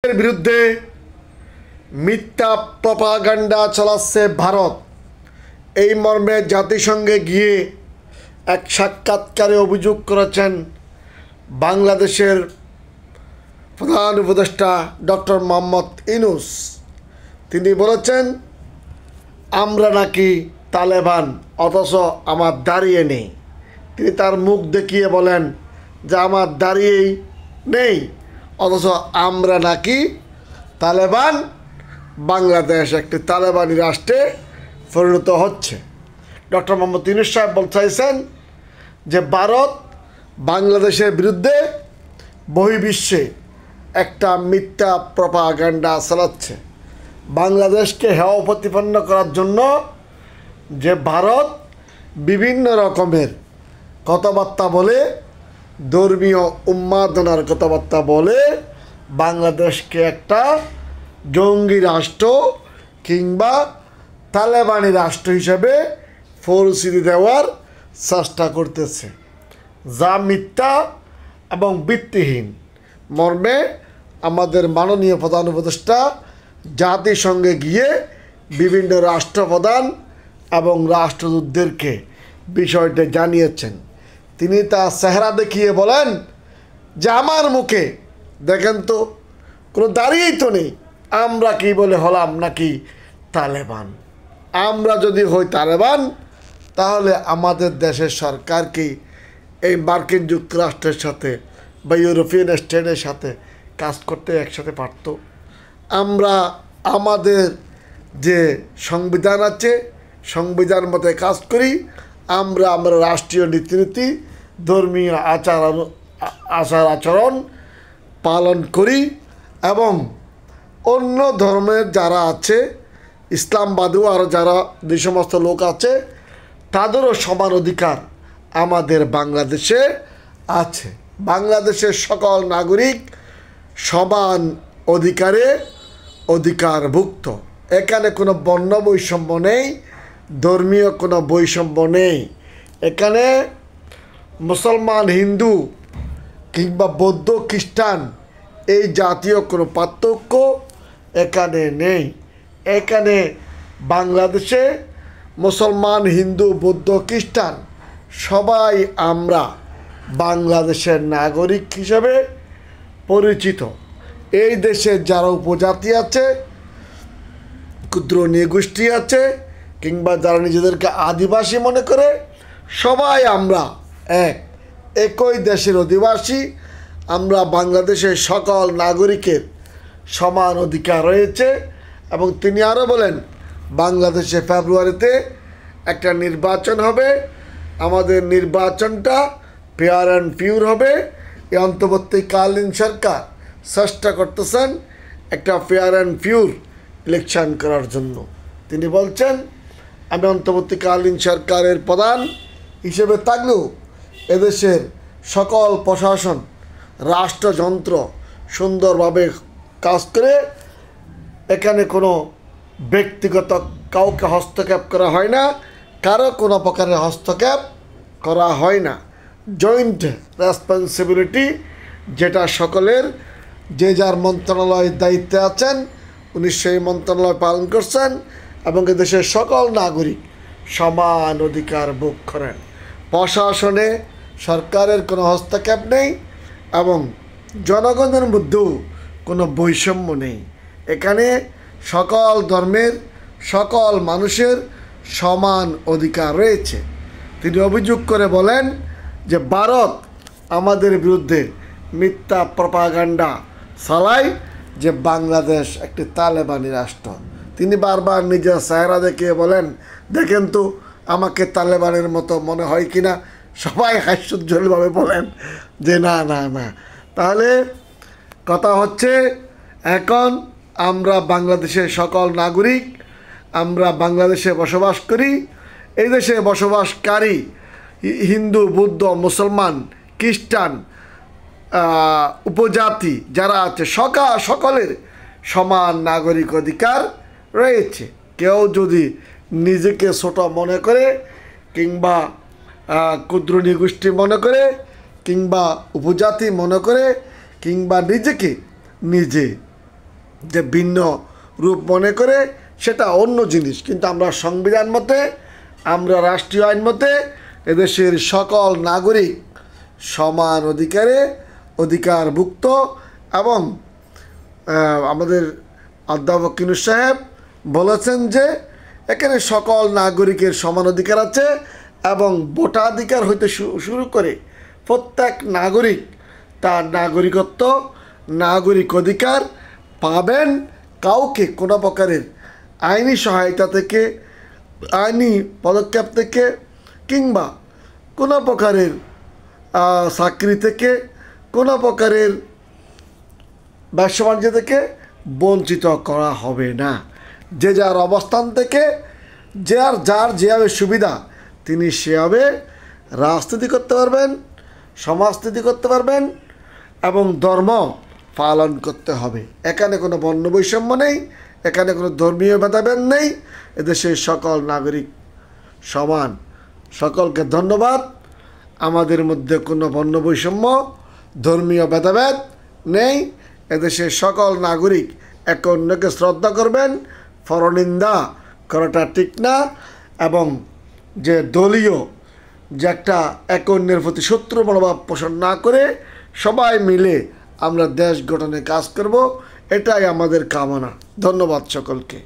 এর বিরুদ্ধে মিথ্যা প্রপাগান্ডা চালাচ্ছে ভারত। এই মর্মে জাতিসংঘে গিয়ে এক সাক্ষাৎকারে অভিযোগ করেছেন বাংলাদেশের প্রধান উপদেষ্টা ডক্টর মোহাম্মদ ইউনূস। তিনি বলেছেন, আমরা নাকি তালেবান, অথচ আমার দাঁড়িয়ে নেই। তিনি তার মুখ দেখিয়ে বলেন যে আমার দাঁড়িয়েই নেই, অথচ আমরা নাকি তালেবান। বাংলাদেশ একটি তালেবানি রাষ্ট্রে পরিণত হচ্ছে। ডক্টর মোহাম্মদ ইউনূস সাহেব বলতে চাইছেন যে ভারত বাংলাদেশের বিরুদ্ধে বহির্বিশ্বে একটা মিথ্যা প্রপাগান্ডা চালাচ্ছে। বাংলাদেশকে হেয় প্রতিপন্ন করার জন্য যে ভারত বিভিন্ন রকমের কথাবার্তা বলে, ধর্মীয় উন্মাদনার কথাবার্তা বলে বাংলাদেশকে একটা জঙ্গি রাষ্ট্র কিংবা তালেবানি রাষ্ট্র হিসেবে পরিচিতি দেওয়ার চেষ্টা করতেছে, যা মিথ্যা এবং ভিত্তিহীন। মর্মে আমাদের মাননীয় প্রধান উপদেষ্টা জাতিসংঘে গিয়ে বিভিন্ন রাষ্ট্রপ্রধান এবং রাষ্ট্রদূতদেরকে বিষয়টা জানিয়েছেন। তিনি তার চেহারা দেখিয়ে বলেন যে আমার মুখে দেখেন তো কোনো দাঁড়িয়েই তো নেই, আমরা কি বলে হলাম নাকি তালেবান। আমরা যদি হই তালেবান তাহলে আমাদের দেশের সরকার কি এই মার্কিন যুক্তরাষ্ট্রের সাথে বা ইউরোপিয়ান স্টেটের সাথে কাজ করতে একসাথে পারত? আমরা আমাদের যে সংবিধান আছে, সংবিধান মতে কাজ করি। আমরা রাষ্ট্রীয় রীতিনীতি, ধর্মীয় আচার আচরণ পালন করি এবং অন্য ধর্মের যারা আছে, ইসলামবাদীও আরও যারা যে সমস্ত লোক আছে, তাদেরও সমান অধিকার আমাদের বাংলাদেশে আছে। বাংলাদেশের সকল নাগরিক সমান অধিকারে অধিকারভুক্ত। এখানে কোনো বর্ণ বৈষম্য নেই, ধর্মীয় কোনো বৈষম্য নেই। এখানে মুসলমান, হিন্দু কিংবা বৌদ্ধ, খ্রিস্টান এই জাতীয় কোনো পার্থক্য এখানে নেই। এখানে বাংলাদেশে মুসলমান, হিন্দু, বৌদ্ধ, খ্রিস্টান সবাই আমরা বাংলাদেশের নাগরিক হিসেবে পরিচিত। এই দেশে যারা উপজাতি আছে, ক্ষুদ্র নৃগোষ্ঠী আছে কিংবা যারা নিজেদেরকে আদিবাসী মনে করে, সবাই আমরা একই দেশের অধিবাসী। আমরা বাংলাদেশের সকল নাগরিকের সমান অধিকার রয়েছে। এবং তিনি আরও বলেন, বাংলাদেশে ফেব্রুয়ারিতে একটা নির্বাচন হবে, আমাদের নির্বাচনটা ফেয়ার অ্যান্ড পিওর হবে। এই অন্তর্বর্তীকালীন সরকার চেষ্টা করতেছেন একটা ফেয়ার অ্যান্ড পিওর ইলেকশন করার জন্য। তিনি বলছেন, আমি অন্তর্বর্তীকালীন সরকারের প্রধান হিসেবে থাকলেও এদেশের সকল প্রশাসন, রাষ্ট্রযন্ত্র সুন্দরভাবে কাজ করে, এখানে কোনো ব্যক্তিগত কাউকে হস্তক্ষেপ করা হয় না, কারো কোনো প্রকারের হস্তক্ষেপ করা হয় না। জয়েন্ট রেসপন্সিবিলিটি, যেটা সকলের যে যার মন্ত্রণালয়ের দায়িত্বে আছেন, উনি সেই মন্ত্রণালয় পালন করছেন এবং এদেশের সকল নাগরিক সমান অধিকার ভোগ করেন। প্রশাসনে সরকারের কোনো হস্তক্ষেপ নেই এবং জনগণের মধ্যেও কোনো বৈষম্য নেই। এখানে সকল ধর্মের সকল মানুষের সমান অধিকার রয়েছে। তিনি অভিযোগ করে বলেন যে ভারত আমাদের বিরুদ্ধে মিথ্যা প্রপাগান্ডা চালায় যে বাংলাদেশ একটি তালেবানি রাষ্ট্র। তিনি বারবার নিজের চেহারা দেখিয়ে বলেন, দেখেন তো আমাকে তালেবানের মতো মনে হয় কিনা। সবাই হাস্যোজ্জ্বলভাবে বলেন যে না না না। তাহলে কথা হচ্ছে, এখন আমরা বাংলাদেশের সকল নাগরিক, আমরা বাংলাদেশে বসবাস করি। এই দেশে বসবাসকারী হিন্দু, বৌদ্ধ, মুসলমান, খ্রিস্টান, উপজাতি যারা আছে, সকলের সমান নাগরিক অধিকার রয়েছে। কেউ যদি নিজেকে ছোট মনে করে কিংবা ক্ষুদ্র নৃগোষ্ঠী মনে করে কিংবা উপজাতি মনে করে কিংবা নিজেকে নিজে যে ভিন্ন রূপ মনে করে সেটা অন্য জিনিস, কিন্তু আমরা সংবিধান মতে, আমরা রাষ্ট্রীয় আইন মতে এদেশের সকল নাগরিক সমান অধিকারভুক্ত, এবং আমাদের অধ্যাপক ইউনূস সাহেব বলেছেন যে এখানে সকল নাগরিকের সমান অধিকার আছে, এবং ভোটাধিকার হইতে শুরু করে প্রত্যেক নাগরিক তার নাগরিক অধিকার পাবেন। কাউকে কোনো প্রকারের আইনি সহায়তা থেকে, আইনি পদক্ষেপ থেকে, কিংবা কোনো প্রকারের চাকরি থেকে, কোনো প্রকারের ব্যবসা বাণিজ্য থেকে বঞ্চিত করা হবে না। যে যার অবস্থান থেকে যার যেভাবে সুবিধা তিনি সেভাবে রাজনীতি করতে পারবেন, সমাজনীতি করতে পারবেন, এবং ধর্ম পালন করতে হবে। এখানে কোনো বর্ণ বৈষম্য নেই, এখানে কোনো ধর্মীয় ভেদাভেদ নেই। এদেশের সকল নাগরিক সমান। সকলকে ধন্যবাদ। আমাদের মধ্যে কোনো বর্ণ বৈষম্য, ধর্মীয় ভেদাভেদ নেই। এদেশের সকল নাগরিক একে অন্যকে শ্রদ্ধা করবেন, পরনিন্দা করাটা ঠিক না, এবং যে দলীয় যে একটা একে অন্যের প্রতি শত্রু মনোভাব পোষণ না করে সবাই মিলে আমরা দেশ গঠনে কাজ করব, এটাই আমাদের কামনা। ধন্যবাদ সকলকে।